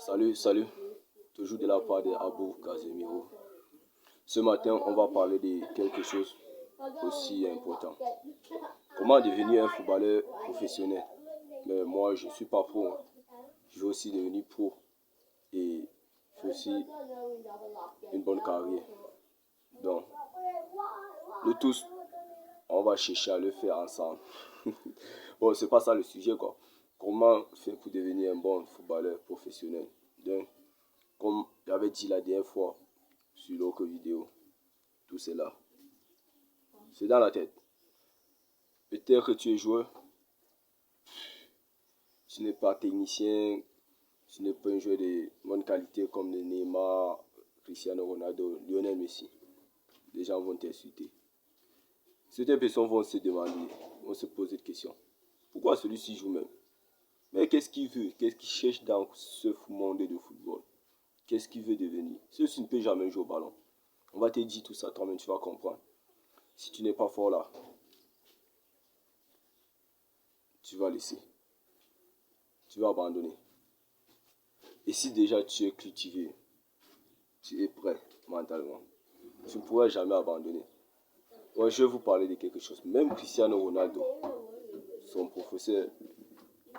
Salut, toujours de la part de Abou Casemiro. Ce matin, on va parler de quelque chose aussi important. Comment devenir un footballeur professionnel? Mais moi, je ne suis pas pro. Je veux aussi devenir pro et faire aussi une bonne carrière. Donc, nous tous, on va chercher à le faire ensemble. Bon, c'est pas ça le sujet, quoi. Comment faire pour devenir un bon footballeur professionnel? Donc, comme j'avais dit la dernière fois sur l'autre vidéo, tout cela, c'est dans la tête. Peut-être que tu es joueur, tu n'es pas technicien, tu n'es pas un joueur de bonne qualité comme le Neymar, Cristiano Ronaldo, Lionel Messi. Les gens vont t'insulter. Certaines personnes vont se demander, vont se poser des questions. Pourquoi celui-ci joue même? Mais qu'est-ce qu'il veut? Qu'est-ce qu'il cherche dans ce monde de football? Qu'est-ce qu'il veut devenir? Celui-ci ne peut jamais jouer au ballon. On va te dire tout ça, toi-même tu vas comprendre. Si tu n'es pas fort là, tu vas laisser. Tu vas abandonner. Et si déjà tu es cultivé, tu es prêt mentalement, tu ne pourras jamais abandonner. Moi, je vais vous parler de quelque chose. Même Cristiano Ronaldo, son professeur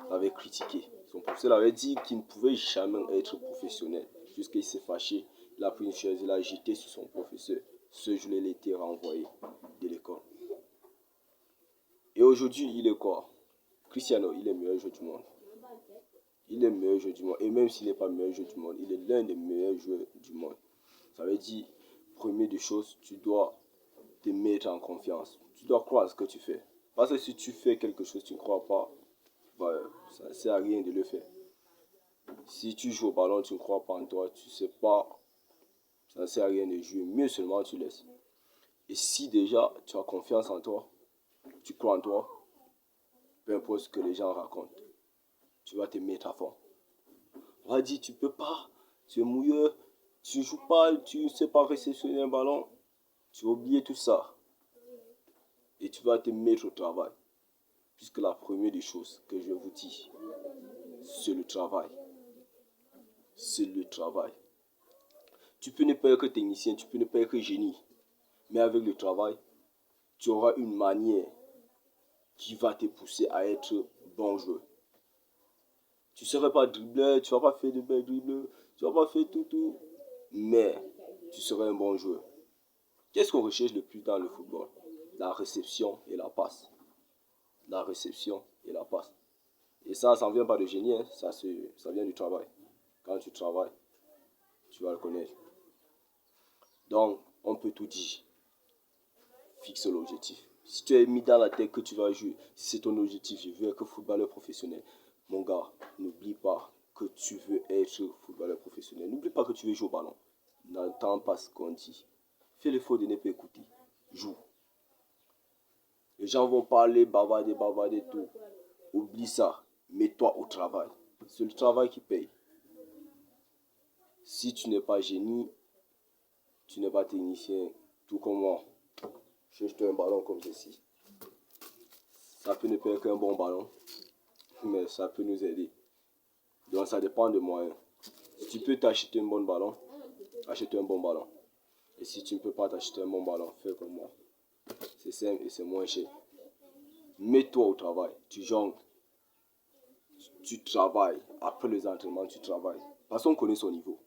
l'avait critiqué. Son professeur avait dit qu'il ne pouvait jamais être professionnel. Jusqu'à il s'est fâché. Il a pris une chaise, il a jeté sur son professeur. Ce jour-là, il a été renvoyé de l'école. Et aujourd'hui, il est quoi? Cristiano, il est le meilleur joueur du monde. Il est le meilleur joueur du monde. Et même s'il n'est pas le meilleur joueur du monde, il est l'un des meilleurs joueurs du monde. Ça veut dire, première des choses, tu dois te mettre en confiance. Tu dois croire à ce que tu fais. Parce que si tu fais quelque chose, tu ne crois pas, bah, ça ne sert à rien de le faire. Si tu joues au ballon, tu ne crois pas en toi, tu ne sais pas, ça ne sert à rien de jouer. Mieux seulement tu laisses. Et si déjà tu as confiance en toi, tu crois en toi, peu importe ce que les gens racontent, tu vas te mettre à fond. On va dire, tu peux pas, tu es mouilleux, tu ne joues pas, tu ne sais pas réceptionner un ballon, tu vas oublier tout ça. Et tu vas te mettre au travail. Puisque la première des choses que je vous dis, c'est le travail. C'est le travail. Tu peux ne pas être technicien, tu peux ne pas être génie. Mais avec le travail, tu auras une manière qui va te pousser à être bon joueur. Tu ne seras pas dribbleur, tu ne vas pas faire de belles dribbles, tu ne vas pas faire tout. Mais tu seras un bon joueur. Qu'est-ce qu'on recherche le plus dans le football? La réception et la passe. La réception et la passe. Et ça ne vient pas de génie, hein. Ça vient du travail. Quand tu travailles, tu vas le connaître. Donc, on peut tout dire. Fixe l'objectif. Si tu es mis dans la tête que tu vas jouer, si c'est ton objectif, je veux être footballeur professionnel. Mon gars, n'oublie pas que tu veux être footballeur professionnel. N'oublie pas que tu veux jouer au ballon. N'entends pas ce qu'on dit. Fais l'effort de ne pas écouter. Joue. Les gens vont parler, bavarder, tout. Oublie ça. Mets-toi au travail. C'est le travail qui paye. Si tu n'es pas génie, tu n'es pas technicien, tout comme moi. Cherche-toi un ballon comme ceci. Ça peut ne pas être un bon ballon, mais ça peut nous aider. Donc ça dépend de moi. Si tu peux t'acheter un bon ballon, achète un bon ballon. Et si tu ne peux pas t'acheter un bon ballon, fais comme moi. C'est simple et c'est moins cher. Mets-toi au travail. Tu jongles. Tu travailles. Après les entraînements, tu travailles. Parce qu'on connaît son niveau.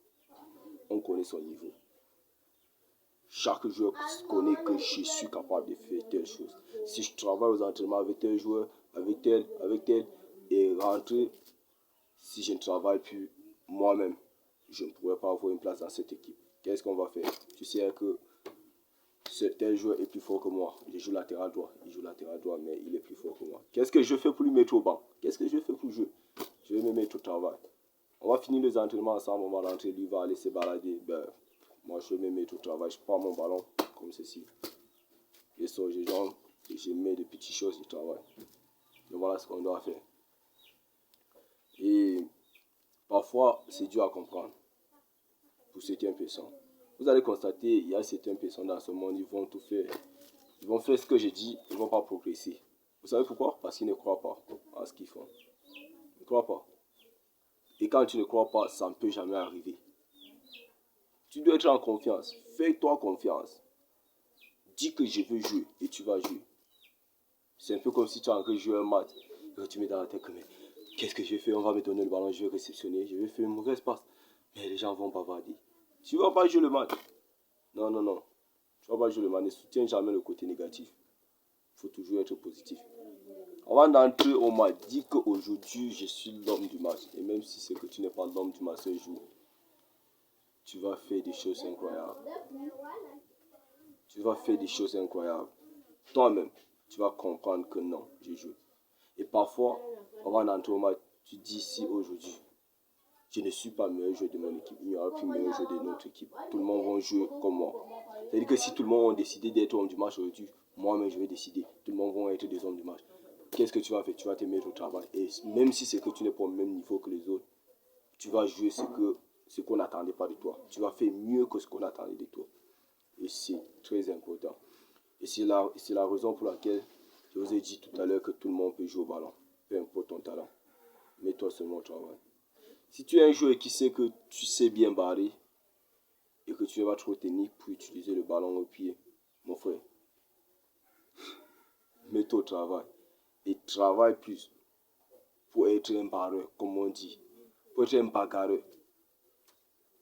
On connaît son niveau. Chaque joueur connaît que je suis capable de faire telle chose. Si je travaille aux entraînements avec tel joueur, avec tel, et rentrer, si je ne travaille plus moi-même, je ne pourrais pas avoir une place dans cette équipe. Qu'est-ce qu'on va faire? Tu sais que tel joueur est plus fort que moi. Je joue latéral droit. Il joue latéral droit, mais il est plus fort que moi. Qu'est-ce que je fais pour lui mettre au banc? Qu'est-ce que je fais pour jouer? Je vais me mettre au travail. On va finir les entraînements ensemble, on va rentrer, lui va aller se balader. Moi, je vais me mettre au travail. Je prends mon ballon comme ceci. Je sors, je jongle et je mets des petites choses du travail. Et voilà ce qu'on doit faire. Et parfois, c'est dur à comprendre pour certaines personnes. Vous allez constater, il y a certaines personnes dans ce monde, ils vont tout faire. Ils vont faire ce que je dis, ils ne vont pas progresser. Vous savez pourquoi? Parce qu'ils ne croient pas en ce qu'ils font. Ils ne croient pas. Et quand tu ne crois pas, ça ne peut jamais arriver. Tu dois être en confiance. Fais-toi confiance. Dis que je veux jouer et tu vas jouer. C'est un peu comme si tu es en train de jouer un match. Et tu mets dans la tête que mais qu'est-ce que je vais faire? On va me donner le ballon, je vais réceptionner, je vais faire une mauvaise passe. Mais les gens vont bavarder. Tu ne vas pas jouer le match. Non, non, non. Tu ne vas pas jouer le match. Ne soutiens jamais le côté négatif. Il faut toujours être positif. Avant d'entrer au match, dis qu'aujourd'hui, je suis l'homme du match. Et même si c'est que tu n'es pas l'homme du match ce jour, tu vas faire des choses incroyables. Tu vas faire des choses incroyables. Toi-même, tu vas comprendre que non, je joue. Et parfois, avant d'entrer au match, tu dis si aujourd'hui, je ne suis pas le meilleur joueur de mon équipe, il n'y aura plus le meilleur joueur de notre équipe. Tout le monde va jouer comme moi. C'est-à-dire que si tout le monde a décidé d'être homme du match aujourd'hui, moi-même je vais décider. Tout le monde va être des hommes du match. Qu'est-ce que tu vas faire? Tu vas te mettre au travail. Et même si c'est que tu n'es pas au même niveau que les autres, tu vas jouer ce qu'on n'attendait pas de toi. Tu vas faire mieux que ce qu'on attendait de toi. Et c'est très important. Et c'est la raison pour laquelle je vous ai dit tout à l'heure que tout le monde peut jouer au ballon. Peu importe ton talent. Mets-toi seulement au travail. Si tu es un joueur qui sait que tu sais bien barrer et que tu n'es pas trop technique pour utiliser le ballon au pied, mon frère, mets-toi au travail. Et travaille plus pour être un barreur, comme on dit. Pour être un bagarreur.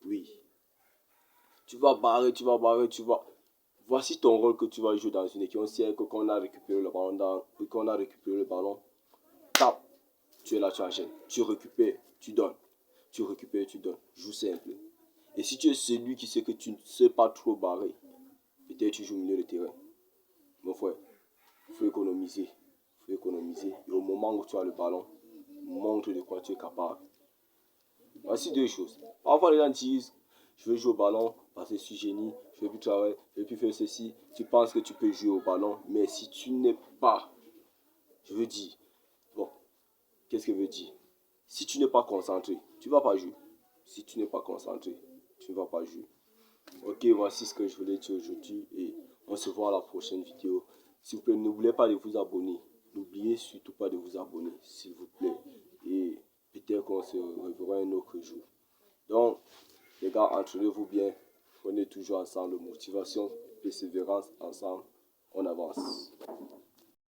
Oui. Tu vas barrer, tu vas barrer, tu vas... Voici ton rôle que tu vas jouer dans une équipe. On sait que quand on a récupéré le ballon, tape, tu es là, tu enchaînes. Tu récupères, tu donnes. Tu récupères, tu donnes. Joue simple. Et si tu es celui qui sait que tu ne sais pas trop barrer, peut-être tu joues au milieu de terrain. Mon frère, il faut économiser. Il faut économiser. Et au moment où tu as le ballon, montre de quoi tu es capable. Voici deux choses. Parfois les gens disent, je veux jouer au ballon parce que je suis génie, je veux plus travailler, je veux plus faire ceci. Tu penses que tu peux jouer au ballon, mais si tu n'es pas, je veux dire, bon, qu'est-ce que je veux dire? Si tu n'es pas concentré, tu ne vas pas jouer. Si tu n'es pas concentré, tu ne vas pas jouer. Ok, voici ce que je voulais dire aujourd'hui et on se voit à la prochaine vidéo. S'il vous plaît, n'oubliez pas de vous abonner. N'oubliez surtout pas de vous abonner, s'il vous plaît. Et peut-être qu'on se reverra un autre jour. Donc, les gars, entraînez-vous bien. Prenez toujours ensemble motivation, persévérance, ensemble, on avance.